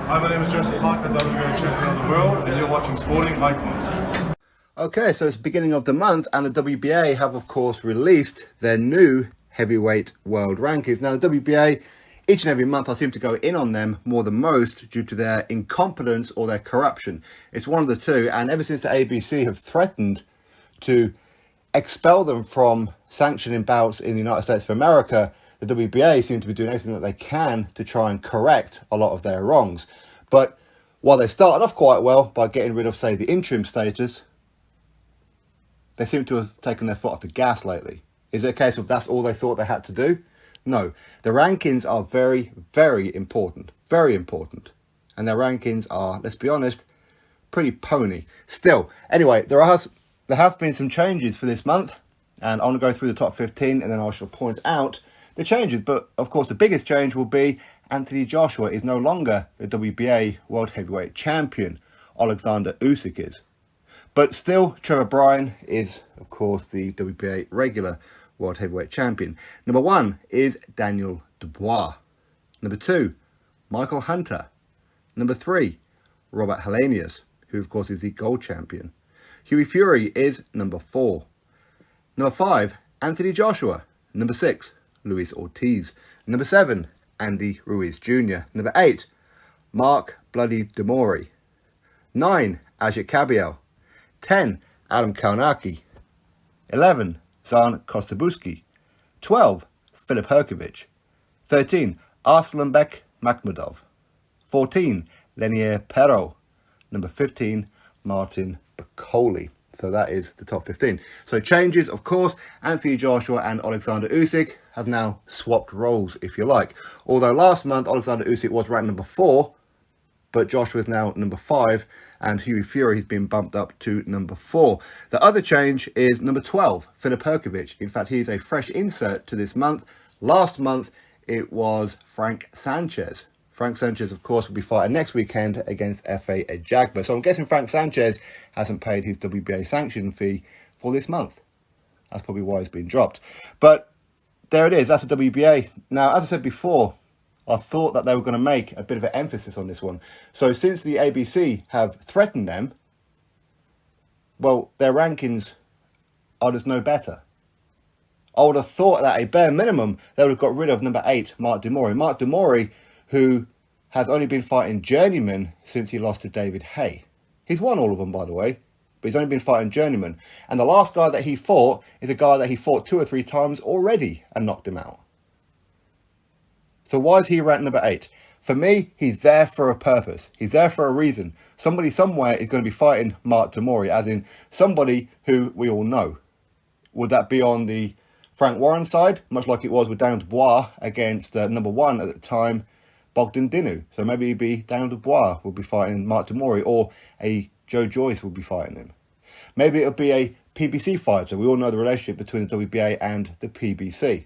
Hi, my name is Joseph Parker, WBA champion of the world, and you're watching Sporting Icons. Okay, so it's the beginning of the month, and the WBA have, of course, released their new heavyweight world rankings. Now, the WBA, each and every month, I seem to go in on them more than most due to their incompetence or their corruption. It's one of the two, and ever since the ABC have threatened to expel them from sanctioning bouts in the United States of America, the WBA seem to be doing everything that they can to try and correct a lot of their wrongs. But while they started off quite well by getting rid of, say, the interim status, they seem to have taken their foot off the gas lately. Is it a case of that's all they thought they had to do? No. The rankings are very, very important. Very important. And their rankings are, let's be honest, pretty pony. Still, anyway, there have been some changes for this month. And I'm going to go through the top 15 and then I shall point out the changes. But, of course, the biggest change will be Anthony Joshua is no longer the WBA World Heavyweight Champion. Oleksandr Usyk is. But still, Trevor Bryan is, of course, the WBA regular World Heavyweight Champion. Number 1 is Daniel Dubois. Number 2, Michael Hunter. Number 3, Robert Helenius, who, of course, is the Gold Champion. Hughie Fury is number 4. Number 5, Anthony Joshua. Number 6, Luis Ortiz. Number 7, Andy Ruiz Jr. Number 8, Mark Bloody Mori. 9, Ajit Cabrio. 10, Adam Kaunaki. 11, Zan Kostabuski. 12, Filip Hrgović. 13, Arslanbek Makhmudov. 14, Lenier Pero. Number 15, Martin Bakole. So that is the top 15. So changes, of course. Anthony Joshua and Oleksandr Usyk have now swapped roles, if you like. Although last month, Oleksandr Usyk was ranked number 4, but Joshua is now number 5, and Hughie Fury has been bumped up to number 4. The other change is number 12, Filip Hrgović. In fact, he is a fresh insert to this month. Last month, it was Frank Sanchez. Frank Sanchez, of course, will be fighting next weekend against F.A. Ajagba. So I'm guessing Frank Sanchez hasn't paid his WBA sanction fee for this month. That's probably why he's been dropped. But there it is. That's the WBA. Now, as I said before, I thought that they were going to make a bit of an emphasis on this one. So since the ABC have threatened them, well, their rankings are just no better. I would have thought that a bare minimum, they would have got rid of number 8, Mark Demori. Mark Demori, who has only been fighting journeyman since he lost to David Haye. He's won all of them, by the way, but he's only been fighting journeyman. And the last guy that he fought is a guy that he fought 2 or 3 times already and knocked him out. So why is he ranked number 8? For me, he's there for a purpose. He's there for a reason. Somebody somewhere is going to be fighting Mark Demori, as in somebody who we all know. Would that be on the Frank Warren side, much like it was with Daniel Dubois against number 1 at the time, Bogdan Dinu? So maybe it'd be Daniel Dubois will be fighting Mark Demori, or a Joe Joyce will be fighting him. Maybe it'll be a PBC fighter. We all know the relationship between the WBA and the PBC.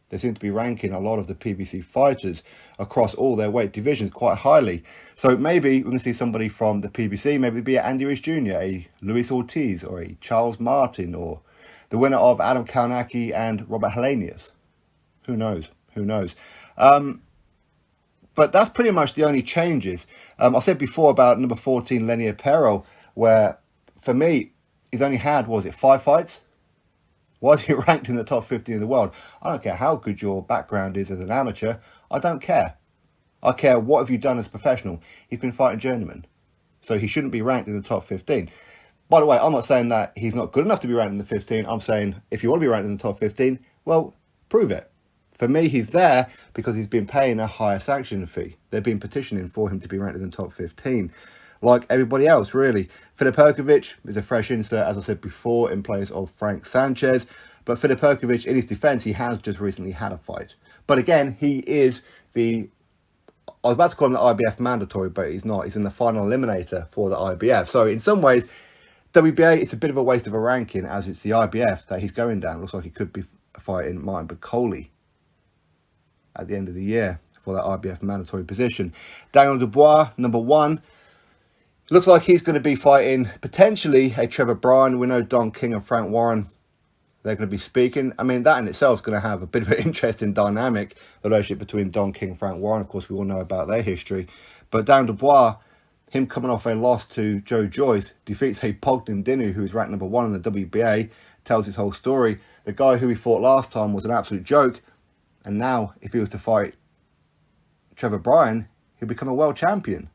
They seem to be ranking a lot of the PBC fighters across all their weight divisions quite highly. So maybe we're going to see somebody from the PBC, maybe it'd be an Andy Ruiz Jr., a Luis Ortiz, or a Charles Martin, or the winner of Adam Kaunaki and Robert Helenius. Who knows? Who knows? But that's pretty much the only changes. I said before about number 14, Lenier Pero, where for me, he's only had, 5 fights? Why is he ranked in the top 15 in the world? I don't care how good your background is as an amateur. I don't care. I care what have you done as a professional. He's been fighting journeyman. So he shouldn't be ranked in the top 15. By the way, I'm not saying that he's not good enough to be ranked in the 15. I'm saying if you want to be ranked in the top 15, well, prove it. For me, he's there because he's been paying a higher sanction fee. They've been petitioning for him to be ranked in the top 15. Like everybody else, really. Filip Hrgović is a fresh insert, as I said before, in place of Frank Sanchez. But Filip Hrgović, in his defence, he has just recently had a fight. But again, he is I was about to call him the IBF mandatory, but he's not. He's in the final eliminator for the IBF. So in some ways, WBA, it's a bit of a waste of a ranking, as it's the IBF that he's going down. Looks like he could be fighting Martin Bakole at the end of the year for that IBF mandatory position. Daniel Dubois, number 1. Looks like he's going to be fighting potentially a Trevor Bryan. We know Don King and Frank Warren they're going to be speaking. I mean, that in itself is going to have a bit of an interesting dynamic relationship between Don King and Frank Warren. Of course, we all know about their history. But Dan Dubois, him coming off a loss to Joe Joyce, defeats a Bogdan Dinu, who is ranked number 1 in the WBA, tells his whole story. The guy who he fought last time was an absolute joke. And now, if he was to fight Trevor Bryan, he'll become a world champion.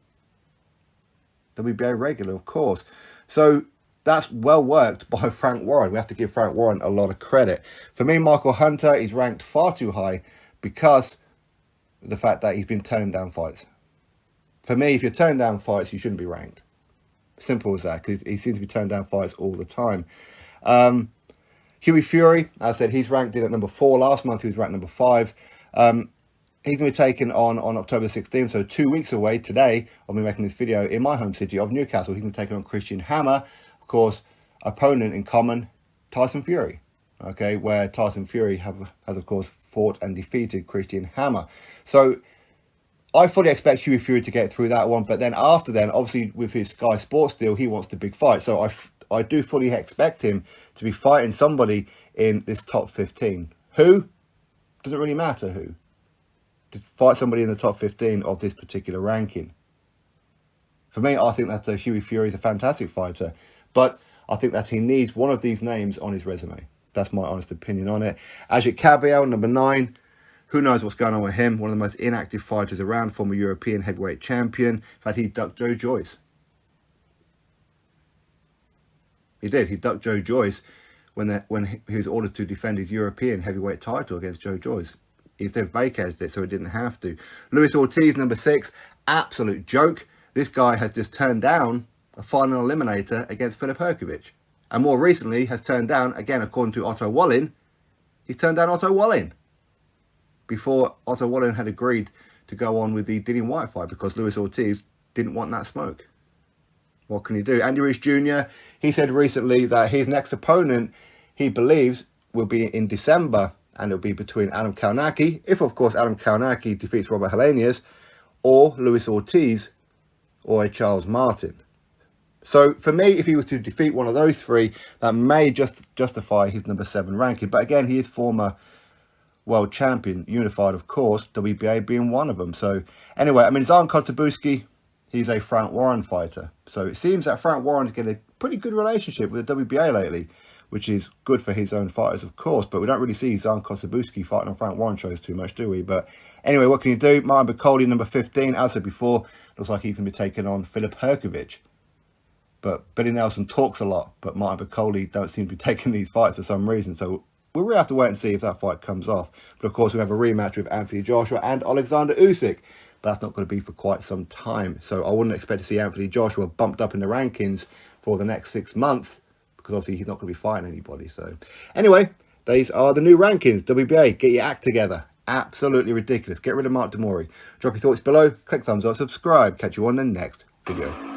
WBA regular, of course. So that's well worked by Frank Warren. We have to give Frank Warren a lot of credit. For me, Michael Hunter is ranked far too high because of the fact that he's been turning down fights. For me, if you're turning down fights, you shouldn't be ranked. Simple as that, because he seems to be turning down fights all the time. Hughie Fury, as I said, he's ranked in at number 4. Last month, he was ranked number 5. He's going to be taken on October 16th, so 2 weeks away today. I'll be making this video in my home city of Newcastle. He's going to be taken on Christian Hammer. Of course, opponent in common, Tyson Fury. Okay, where Tyson Fury has, of course, fought and defeated Christian Hammer. So I fully expect Hughie Fury to get through that one. But then after then, obviously, with his Sky Sports deal, he wants the big fight. So I do fully expect him to be fighting somebody in this top 15. Who? Doesn't really matter who. To fight somebody in the top 15 of this particular ranking. For me, I think that Hughie Fury is a fantastic fighter. But I think that he needs one of these names on his resume. That's my honest opinion on it. Ajit Cabrio, number 9. Who knows what's going on with him? One of the most inactive fighters around, former European heavyweight champion. In fact, he ducked Joe Joyce. He did. He ducked Joe Joyce when he was ordered to defend his European heavyweight title against Joe Joyce. He instead vacated it, so he didn't have to. Luis Ortiz, number 6. Absolute joke. This guy has just turned down a final eliminator against Filip Hrgović. And more recently has turned down, again, according to Otto Wallin, he's turned down Otto Wallin. Before Otto Wallin had agreed to go on with the Dillian Whyte fight because Luis Ortiz didn't want that smoke. What can you do? Andy Ruiz Jr., he said recently that his next opponent, he believes, will be in December. And it'll be between Adam Kownacki, if of course Adam Kownacki defeats Robert Helenius, or Luis Ortiz, or a Charles Martin. So for me, if he was to defeat one of those 3, that may just justify his number 7 ranking. But again, he is former world champion, unified of course, WBA being one of them. So anyway, I mean, Zan Kotobuski, he's a Frank Warren fighter. So it seems that Frank Warren's getting a pretty good relationship with the WBA lately, which is good for his own fighters, of course. But we don't really see Zan Kotobuski fighting on Frank Warren shows too much, do we? But anyway, what can you do? Martin Bakole, number 15, as I said before, looks like he's going to be taking on Filip Hrgović. But Billy Nelson talks a lot, but Martin Bakole don't seem to be taking these fights for some reason. So we'll really have to wait and see if that fight comes off. But of course, we have a rematch with Anthony Joshua and Oleksandr Usyk. But that's not going to be for quite some time. So I wouldn't expect to see Anthony Joshua bumped up in the rankings for the next 6 months, because obviously he's not going to be fighting anybody. So anyway, these are the new rankings. WBA, get your act together. Absolutely ridiculous. Get rid of Mori. Drop your thoughts below. Click thumbs up, subscribe. Catch you on the next video.